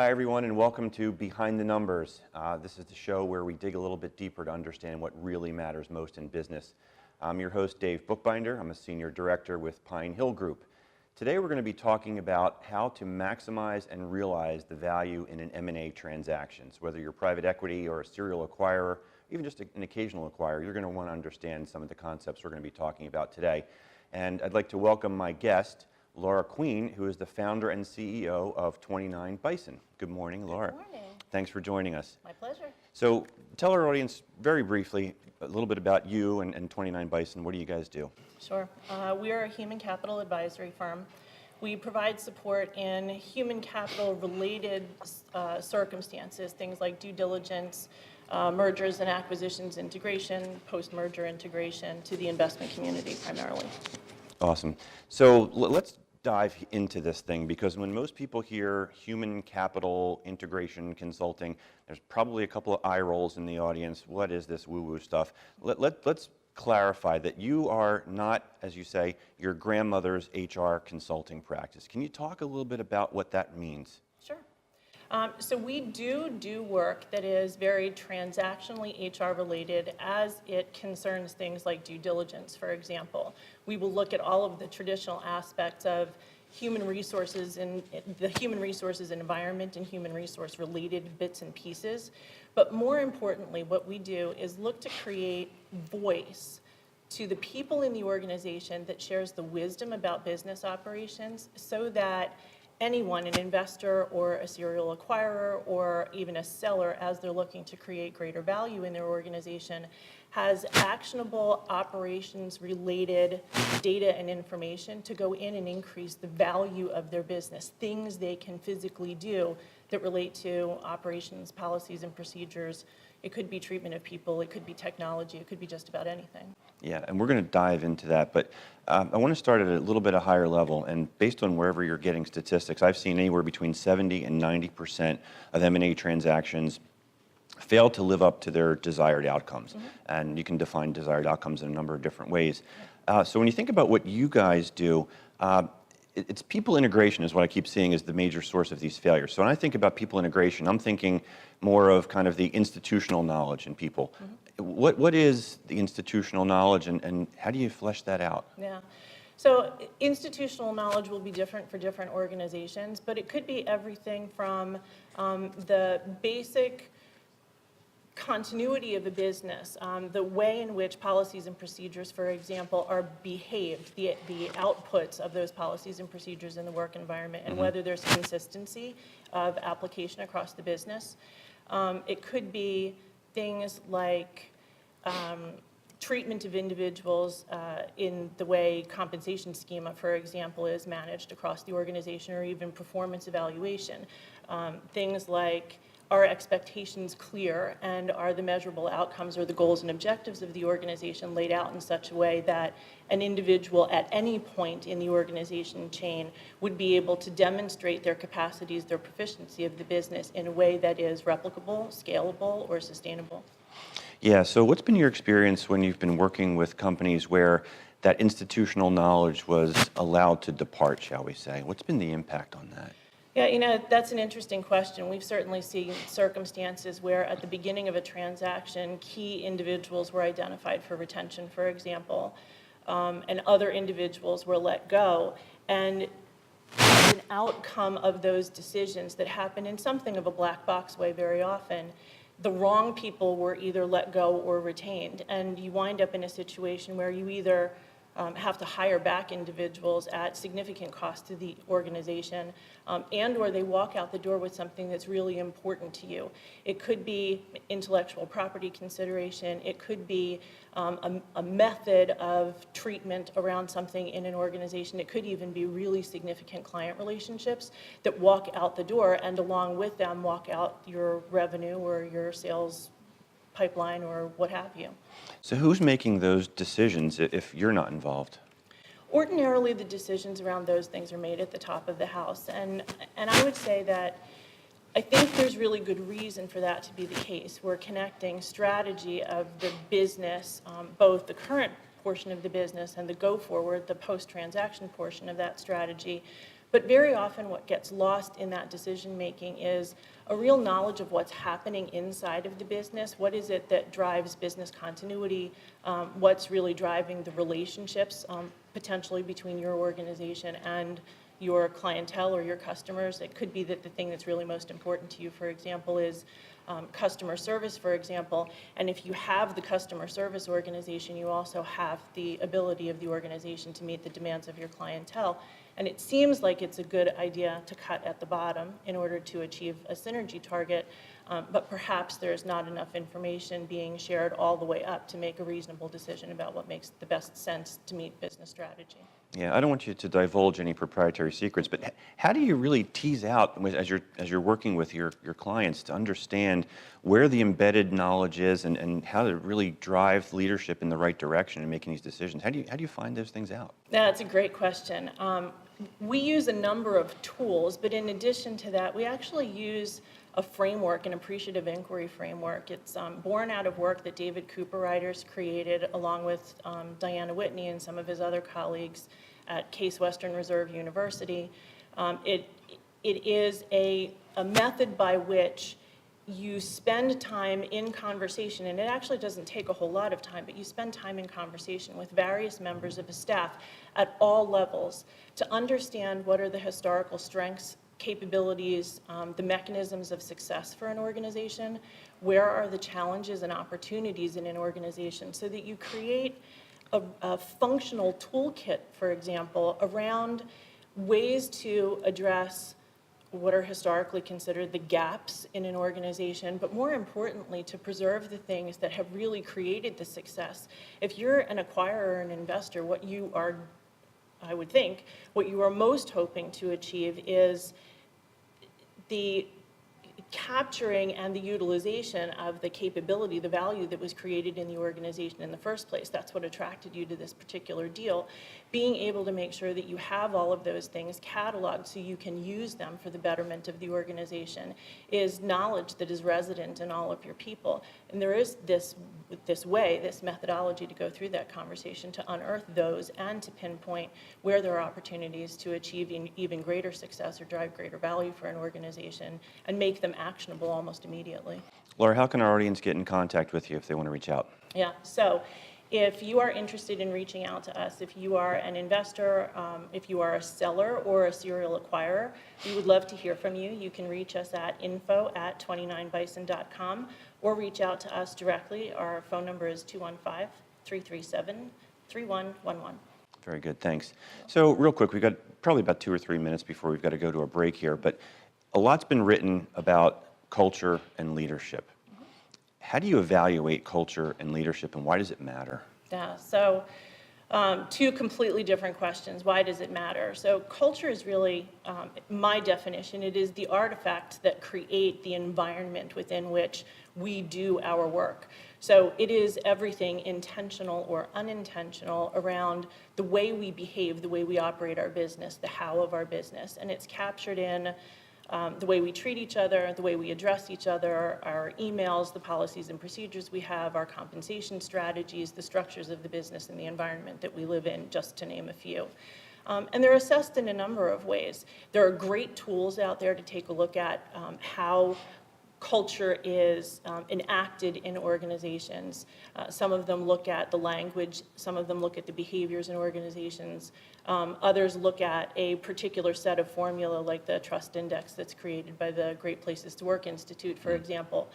Hi, everyone, and welcome to Behind the Numbers. This is the show where we dig a little bit deeper to understand what really matters most in business. I'm your host, Dave Bookbinder. I'm a senior director with Pine Hill Group. Today, we're going to be talking about how to maximize and realize the value in an M&A transactions. Whether you're private equity or a serial acquirer, even just an occasional acquirer, you're going to want to understand some of the concepts we're going to be talking about today. And I'd like to welcome my guest, Laura Queen, who is the founder and CEO of 29 Bison. Good morning, Laura. Good morning. Thanks for joining us. My pleasure. So tell our audience very briefly a little bit about you and 29 Bison. What do you guys do? Sure. We are a human capital advisory firm. We provide support in human capital related circumstances, things like due diligence, mergers and acquisitions integration, post-merger integration to the investment community primarily. Awesome. So let's dive into this thing, because when most people hear human capital integration consulting, there's probably a couple of eye rolls in the audience. What is this woo-woo stuff? Let's clarify that you are not, as you say, your grandmother's HR consulting practice. Can you talk a little bit about what that means? Sure. So we do work that is very transactionally HR related as it concerns things like due diligence, for example. We will look at all of the traditional aspects of human resources and the human resources environment and human resource related bits and pieces. But more importantly, what we do is look to create voice to the people in the organization that shares the wisdom about business operations, so that anyone, an investor or a serial acquirer or even a seller, as they're looking to create greater value in their organization, has actionable operations related data and information to go in and increase the value of their business, things they can physically do that relate to operations, policies, and procedures. It could be treatment of people, it could be technology, it could be just about anything. Yeah, and we're going to dive into that, but I want to start at a little bit of higher level, and based on wherever you're getting statistics, I've seen anywhere between 70 and 90% of M&A transactions fail to live up to their desired outcomes. Mm-hmm. And you can define desired outcomes in a number of different ways. So when you think about what you guys do, it's people integration is what I keep seeing as the major source of these failures. So when I think about people integration, I'm thinking more of kind of the institutional knowledge in people. Mm-hmm. What is the institutional knowledge, and how do you flesh that out? Yeah. So institutional knowledge will be different for different organizations, but it could be everything from the basic continuity of a business, the way in which policies and procedures, for example, are behaved, the outputs of those policies and procedures in the work environment, and whether there's consistency of application across the business. It could be things like treatment of individuals in the way compensation schema, for example, is managed across the organization, or even performance evaluation. Things like, are expectations clear, and are the measurable outcomes or the goals and objectives of the organization laid out in such a way that an individual at any point in the organization chain would be able to demonstrate their capacities, their proficiency of the business in a way that is replicable, scalable, or sustainable. Yeah, so what's been your experience when you've been working with companies where that institutional knowledge was allowed to depart, shall we say? What's been the impact on that? Yeah, that's an interesting question. We've certainly seen circumstances where at the beginning of a transaction, key individuals were identified for retention, for example, and other individuals were let go. And as an outcome of those decisions that happen in something of a black box way very often, the wrong people were either let go or retained. And you wind up in a situation where you either have to hire back individuals at significant cost to the organization, and or they walk out the door with something that's really important to you. It could be intellectual property consideration. It could be a method of treatment around something in an organization. It could even be really significant client relationships that walk out the door, and along with them walk out your revenue or your sales pipeline or what have you. So who's making those decisions if you're not involved? Ordinarily, the decisions around those things are made at the top of the house. And I would say that I think there's really good reason for that to be the case. We're connecting strategy of the business, both the current portion of the business and the go forward, the post-transaction portion of that strategy, But very often what gets lost in that decision-making is a real knowledge of what's happening inside of the business. What is it that drives business continuity? What's really driving the relationships potentially between your organization and your clientele or your customers? It could be that the thing that's really most important to you, for example, is customer service, for example. And if you have the customer service organization, you also have the ability of the organization to meet the demands of your clientele. And it seems like it's a good idea to cut at the bottom in order to achieve a synergy target, but perhaps there's not enough information being shared all the way up to make a reasonable decision about what makes the best sense to meet business strategy. Yeah, I don't want you to divulge any proprietary secrets, but how do you really tease out, as you're working with your clients, to understand where the embedded knowledge is and how to really drive leadership in the right direction in making these decisions? How do you find those things out? That's a great question. We use a number of tools, but in addition to that, we actually use a framework, an appreciative inquiry framework. It's born out of work that David Cooper-Ryder's created along with Diana Whitney and some of his other colleagues at Case Western Reserve University. It is a method by which you spend time in conversation, and it actually doesn't take a whole lot of time, but you spend time in conversation with various members of the staff at all levels to understand what are the historical strengths, capabilities, the mechanisms of success for an organization, where are the challenges and opportunities in an organization, so that you create a functional toolkit, for example, around ways to address what are historically considered the gaps in an organization, but more importantly, to preserve the things that have really created the success. If you're an acquirer or an investor, what you are, I would think, what you are most hoping to achieve is the capturing and the utilization of the capability, the value that was created in the organization in the first place. That's what attracted you to this particular deal. Being able to make sure that you have all of those things cataloged so you can use them for the betterment of the organization is knowledge that is resident in all of your people. And there is this methodology to go through that conversation to unearth those and to pinpoint where there are opportunities to achieve even greater success or drive greater value for an organization and make them actionable almost immediately. Laura, how can our audience get in contact with you if they want to reach out? Yeah, so if you are interested in reaching out to us, if you are an investor, if you are a seller or a serial acquirer, we would love to hear from you. You can reach us at info@29bison.com or reach out to us directly. Our phone number is 215-337-3111. Very good, thanks. So real quick, we've got probably about 2 or 3 minutes before we've got to go to a break here, but a lot's been written about culture and leadership. How do you evaluate culture and leadership, and why does it matter? Yeah, so two completely different questions. Why does it matter? So culture is really, my definition, it is the artifacts that create the environment within which we do our work. So it is everything intentional or unintentional around the way we behave, the way we operate our business, the how of our business. And it's captured in the way we treat each other, the way we address each other, our emails, the policies and procedures we have, our compensation strategies, the structures of the business and the environment that we live in, just to name a few. And they're assessed in a number of ways. There are great tools out there to take a look at how culture is enacted in organizations. Some of them look at the language, some of them look at the behaviors in organizations. Others look at a particular set of formula like the trust index that's created by the Great Places to Work Institute, for example.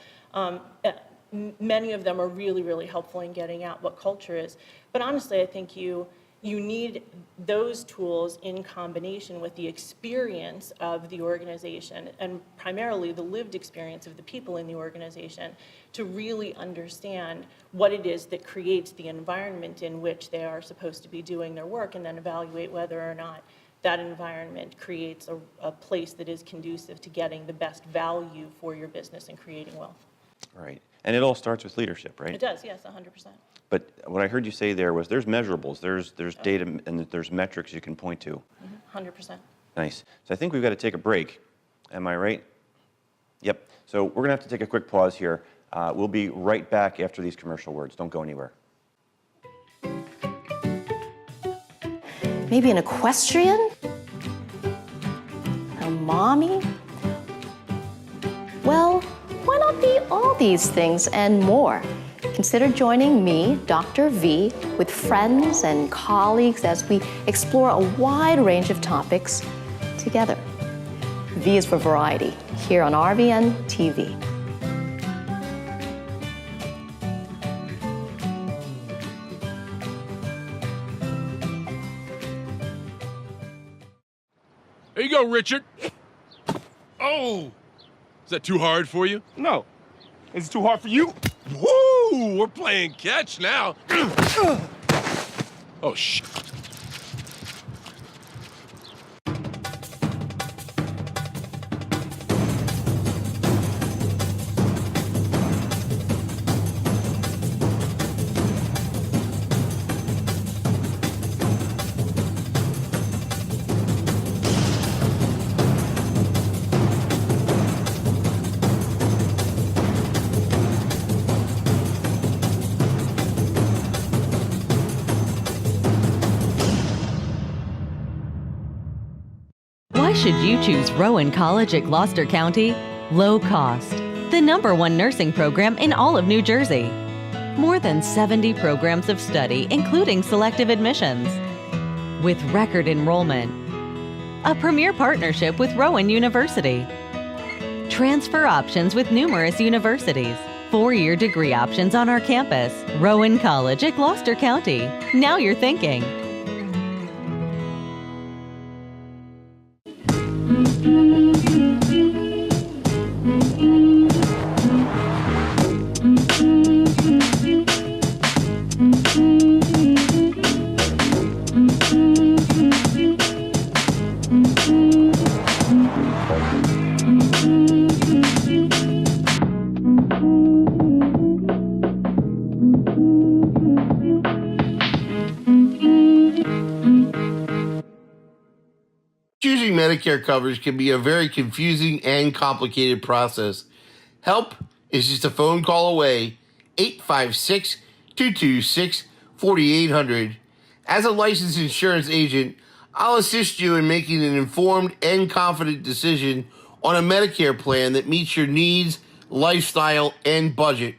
Many of them are really, really helpful in getting at what culture is. But honestly, I think you need those tools in combination with the experience of the organization and primarily the lived experience of the people in the organization to really understand what it is that creates the environment in which they are supposed to be doing their work, and then evaluate whether or not that environment creates a place that is conducive to getting the best value for your business and creating wealth. Right. And it all starts with leadership, right? It does, yes, 100%. But what I heard you say there was there's measurables, there's data, and there's metrics you can point to. 100%. Nice. So I think we've got to take a break. Am I right? Yep. So we're going to have to take a quick pause here. We'll be right back after these commercial words. Don't go anywhere. Maybe an equestrian? mommy? Well, why not be all these things and more? Consider joining me, Dr. V, with friends and colleagues as we explore a wide range of topics together. V is for variety, here on RVN TV. There you go, Richard. Oh! Is that too hard for you? No. Is it too hard for you? Woo! We're playing catch now. Oh, shit. Why should you choose Rowan College at Gloucester County? Low cost. The #1 nursing program in all of New Jersey. More than 70 programs of study, including selective admissions. With record enrollment. A premier partnership with Rowan University. Transfer options with numerous universities. 4-year degree options on our campus. Rowan College at Gloucester County. Now you're thinking. Choosing Medicare coverage can be a very confusing and complicated process. Help is just a phone call away, 856-226-4800. As a licensed insurance agent, I'll assist you in making an informed and confident decision on a Medicare plan that meets your needs, lifestyle, and budget.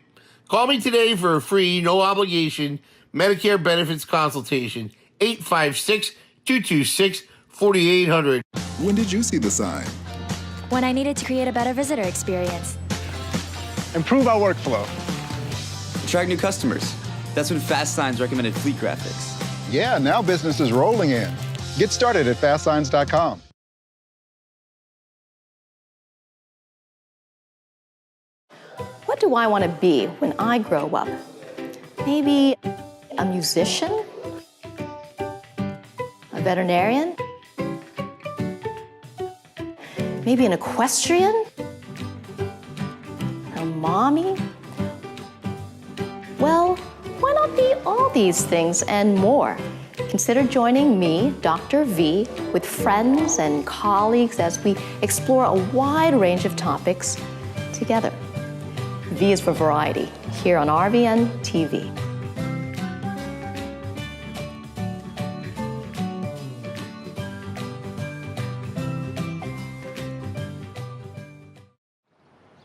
Call me today for a free, no obligation Medicare benefits consultation, 856-226-4800. When did you see the sign? When I needed to create a better visitor experience. Improve our workflow. Attract new customers. That's when Fast Signs recommended Fleet Graphics. Yeah, now business is rolling in. Get started at fastsigns.com. What do I want to be when I grow up? Maybe a musician? A veterinarian? Maybe an equestrian? A mommy? Well, why not be all these things and more? Consider joining me, Dr. V, with friends and colleagues as we explore a wide range of topics together. V is for variety, here on RVN TV.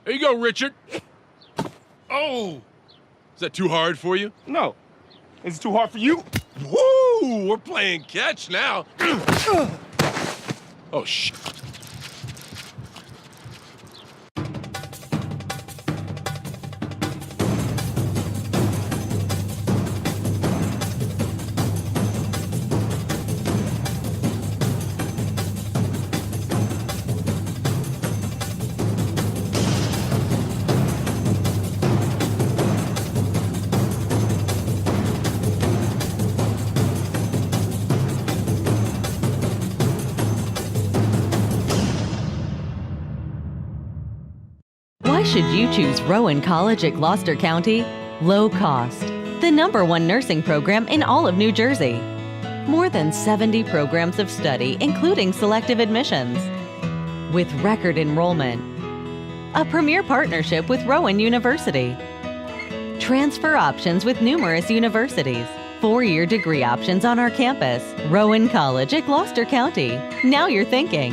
There you go, Richard. Oh! Is that too hard for you? No. Is it too hard for you? Woo! We're playing catch now. Oh, shit. Why should you choose Rowan College at Gloucester County? Low cost. The #1 nursing program in all of New Jersey. More than 70 programs of study, including selective admissions. With record enrollment. A premier partnership with Rowan University. Transfer options with numerous universities. 4-year degree options on our campus. Rowan College at Gloucester County. Now you're thinking.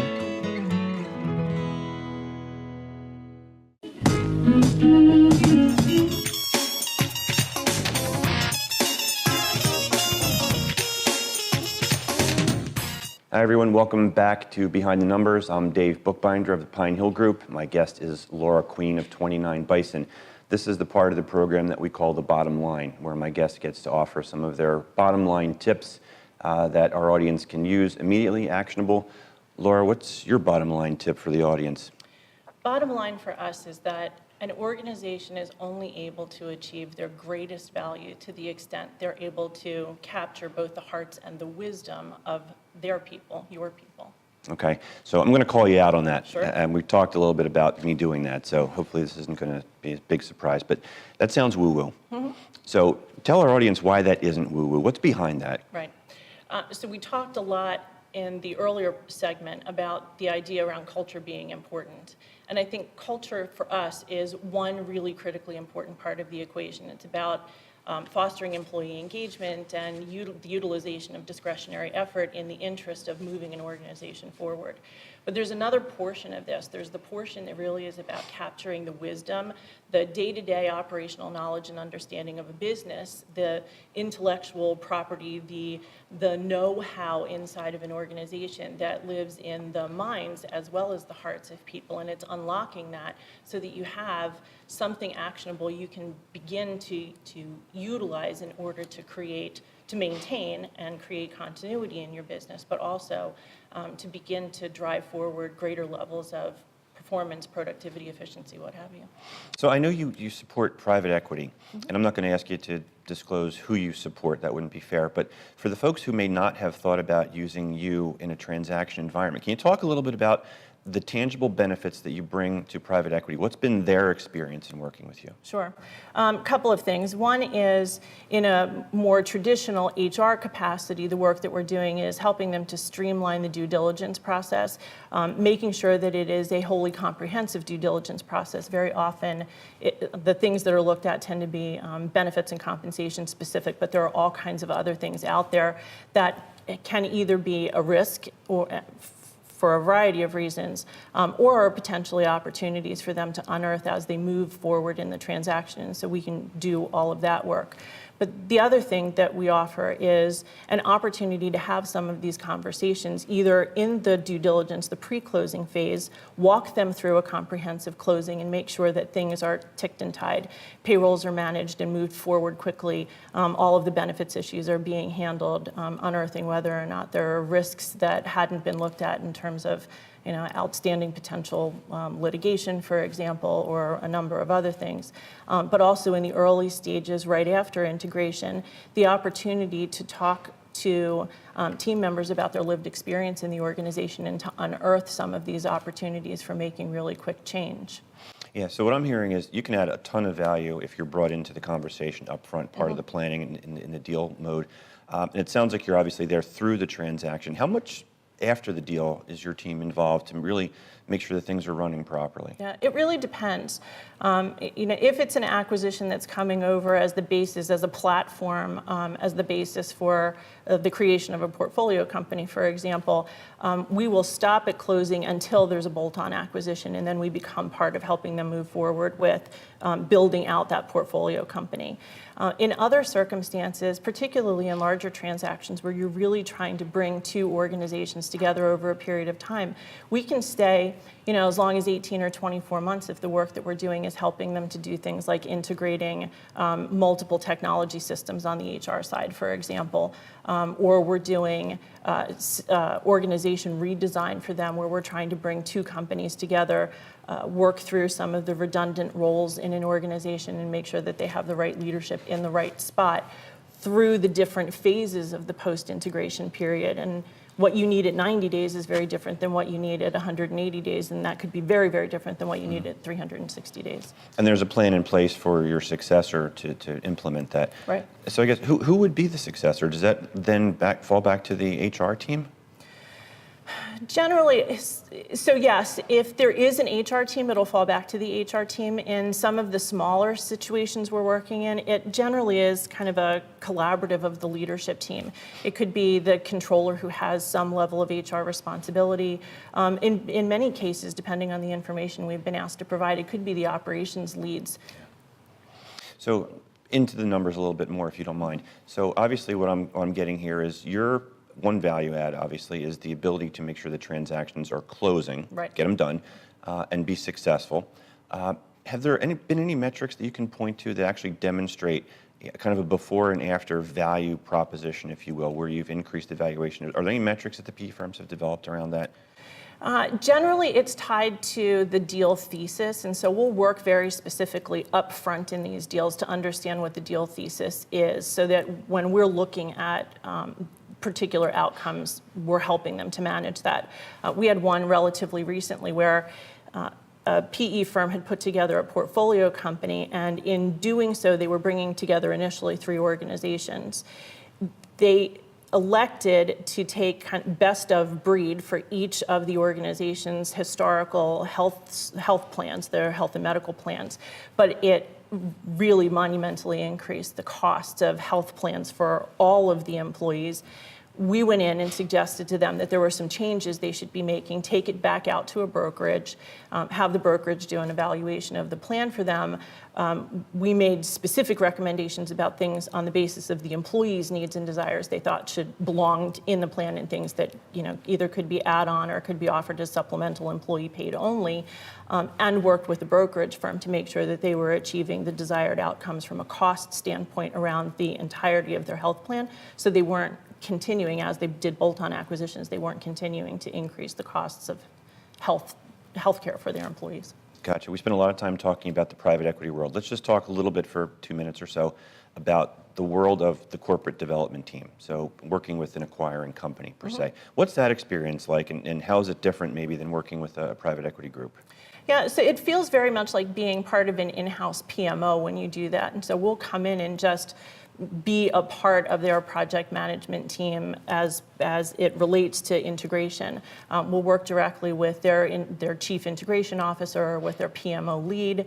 Hi, everyone. Welcome back to Behind the Numbers. I'm Dave Bookbinder of the Pine Hill Group. My guest is Laura Queen of 29 Bison. This is the part of the program that we call the bottom line, where my guest gets to offer some of their bottom line tips that our audience can use immediately, actionable. Laura, what's your bottom line tip for the audience? Bottom line for us is that an organization is only able to achieve their greatest value to the extent they're able to capture both the hearts and the wisdom of their people, your people. Okay, so I'm going to call you out on that. Sure. And we talked a little bit about me doing that, so hopefully this isn't going to be a big surprise, but that sounds woo-woo. Mm-hmm. So tell our audience why that isn't woo-woo. What's behind that? Right. So we talked a lot in the earlier segment about the idea around culture being important. And I think culture for us is one really critically important part of the equation. It's about fostering employee engagement and the utilization of discretionary effort in the interest of moving an organization forward. But there's another portion of this. There's the portion that really is about capturing the wisdom, the day-to-day operational knowledge and understanding of a business, the intellectual property, the know-how inside of an organization that lives in the minds as well as the hearts of people. And it's unlocking that so that you have something actionable you can begin to utilize in order to maintain and create continuity in your business, but also to begin to drive forward greater levels of performance, productivity, efficiency, what have you. So I know you support private equity, and I'm not going to ask you to disclose who you support. That wouldn't be fair. But for the folks who may not have thought about using you in a transaction environment, can you talk a little bit about the tangible benefits that you bring to private equity? What's been their experience in working with you? Sure. Couple of things. One is in a more traditional HR capacity, the work that we're doing is helping them to streamline the due diligence process, making sure that it is a wholly comprehensive due diligence process. Very often, the things that are looked at tend to be benefits and compensation specific, but there are all kinds of other things out there that can either be a risk or for a variety of reasons, or potentially opportunities for them to unearth as they move forward in the transaction. So we can do all of that work. But the other thing that we offer is an opportunity to have some of these conversations, either in the due diligence, the pre-closing phase, walk them through a comprehensive closing and make sure that things are ticked and tied, payrolls are managed and moved forward quickly, all of the benefits issues are being handled, unearthing whether or not there are risks that hadn't been looked at in terms of outstanding potential litigation, for example, or a number of other things. But also in the early stages, right after integration, the opportunity to talk to team members about their lived experience in the organization and to unearth some of these opportunities for making really quick change. Yeah, so what I'm hearing is you can add a ton of value if you're brought into the conversation up front, part of the planning in the deal mode. And it sounds like you're obviously there through the transaction. How much after the deal is your team involved to really make sure that things are running properly? Yeah, it really depends. If it's an acquisition that's coming over as the basis, as a platform, as the basis for the creation of a portfolio company, for example, we will stop at closing until there's a bolt-on acquisition, and then we become part of helping them move forward with building out that portfolio company. In other circumstances, particularly in larger transactions where you're really trying to bring two organizations together over a period of time, we can stay as long as 18 or 24 months if the work that we're doing is helping them to do things like integrating multiple technology systems on the HR side, for example, or we're doing organization redesign for them where we're trying to bring two companies together, work through some of the redundant roles in an organization and make sure that they have the right leadership in the right spot through the different phases of the post-integration period. And what you need at 90 days is very different than what you need at 180 days, and that could be very, very different than what you need at 360 days. And there's a plan in place for your successor to implement that. Right. So I guess who would be the successor? Does that then fall back to the HR team? Generally, so yes, if there is an HR team, it'll fall back to the HR team. In some of the smaller situations we're working in, it generally is kind of a collaborative of the leadership team. It could be the controller who has some level of HR responsibility. In many cases, depending on the information we've been asked to provide, it could be the operations leads. So into the numbers a little bit more, if you don't mind. So obviously what I'm getting here is you're one value add, obviously, is the ability to make sure the transactions are closing, Right. get them done, and be successful. Have there been any metrics that you can point to that actually demonstrate kind of a before and after value proposition, if you will, where you've increased the valuation? Are there any metrics that the PE firms have developed around that? Generally, it's tied to the deal thesis, and so we'll work very specifically up front in these deals to understand what the deal thesis is, so that when we're looking at particular outcomes, we're helping them to manage that. We had one relatively recently where a PE firm had put together a portfolio company, and in doing so, they were bringing together initially 3 organizations. They elected to take kind of best of breed for each of the organization's historical health plans, their health and medical plans, but it really monumentally increased the cost of health plans for all of the employees. We went in and suggested to them that there were some changes they should be making, take it back out to a brokerage, have the brokerage do an evaluation of the plan for them. We made specific recommendations about things on the basis of the employees' needs and desires they thought should belong in the plan, and things that either could be add-on or could be offered as supplemental employee paid only, and worked with the brokerage firm to make sure that they were achieving the desired outcomes from a cost standpoint around the entirety of their health plan, so they weren't continuing, as they did bolt-on acquisitions, they weren't continuing to increase the costs of healthcare for their employees. Gotcha. We spent a lot of time talking about the private equity world. Let's just talk a little bit for 2 minutes or so about the world of the corporate development team. So working with an acquiring company per se. What's that experience like, and how is it different maybe than working with a private equity group? Yeah, so it feels very much like being part of an in-house PMO when you do that. And so we'll come in and just be a part of their project management team as it relates to integration. We'll work directly with their chief integration officer or with their PMO lead,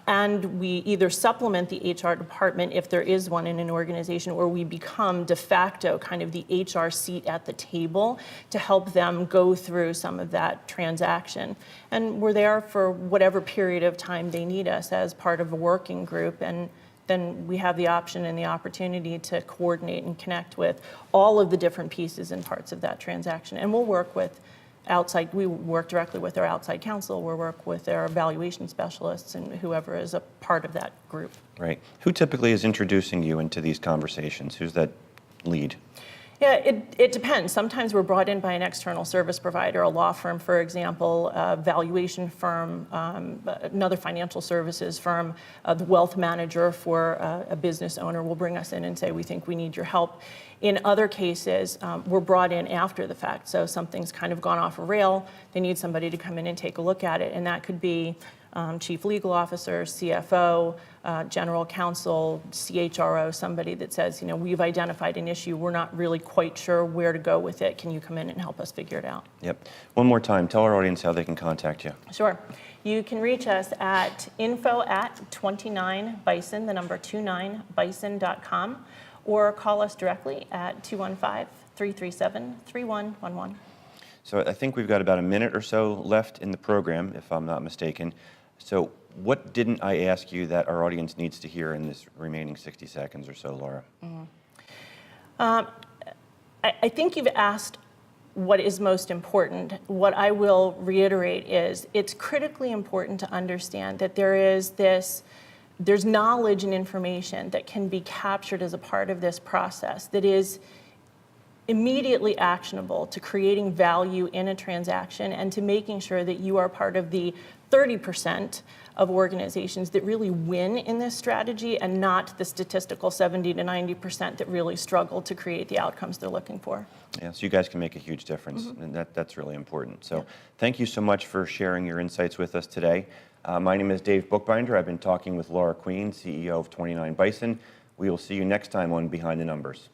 and we either supplement the HR department if there is one in an organization, or we become de facto kind of the HR seat at the table to help them go through some of that transaction. And we're there for whatever period of time they need us as part of a working group, and then we have the option and the opportunity to coordinate and connect with all of the different pieces and parts of that transaction. And we'll work with we work directly with our outside counsel, we'll work with our evaluation specialists and whoever is a part of that group. Right. Who typically is introducing you into these conversations? Who's that lead? Yeah, it depends. Sometimes we're brought in by an external service provider, a law firm, for example, a valuation firm, another financial services firm, the wealth manager for a business owner will bring us in and say, we think we need your help. In other cases, we're brought in after the fact. So something's kind of gone off a rail. They need somebody to come in and take a look at it. And that could be chief legal officer, CFO, general counsel, CHRO, somebody that says, we've identified an issue, we're not really quite sure where to go with it. Can you come in and help us figure it out? Yep. One more time, tell our audience how they can contact you. Sure. You can reach us at info@29bison, the number 29bison.com, or call us directly at 215-337-3111. So I think we've got about a minute or so left in the program, if I'm not mistaken. So what didn't I ask you that our audience needs to hear in this remaining 60 seconds or so, Laura? I think you've asked what is most important. What I will reiterate is it's critically important to understand that there's knowledge and information that can be captured as a part of this process that is immediately actionable to creating value in a transaction and to making sure that you are part of the 30% of organizations that really win in this strategy, and not the statistical 70 to 90% that really struggle to create the outcomes they're looking for. Yeah, so you guys can make a huge difference, and that's really important. So thank you so much for sharing your insights with us today. My name is Dave Bookbinder. I've been talking with Laura Queen, CEO of 29 Bison. We will see you next time on Behind the Numbers.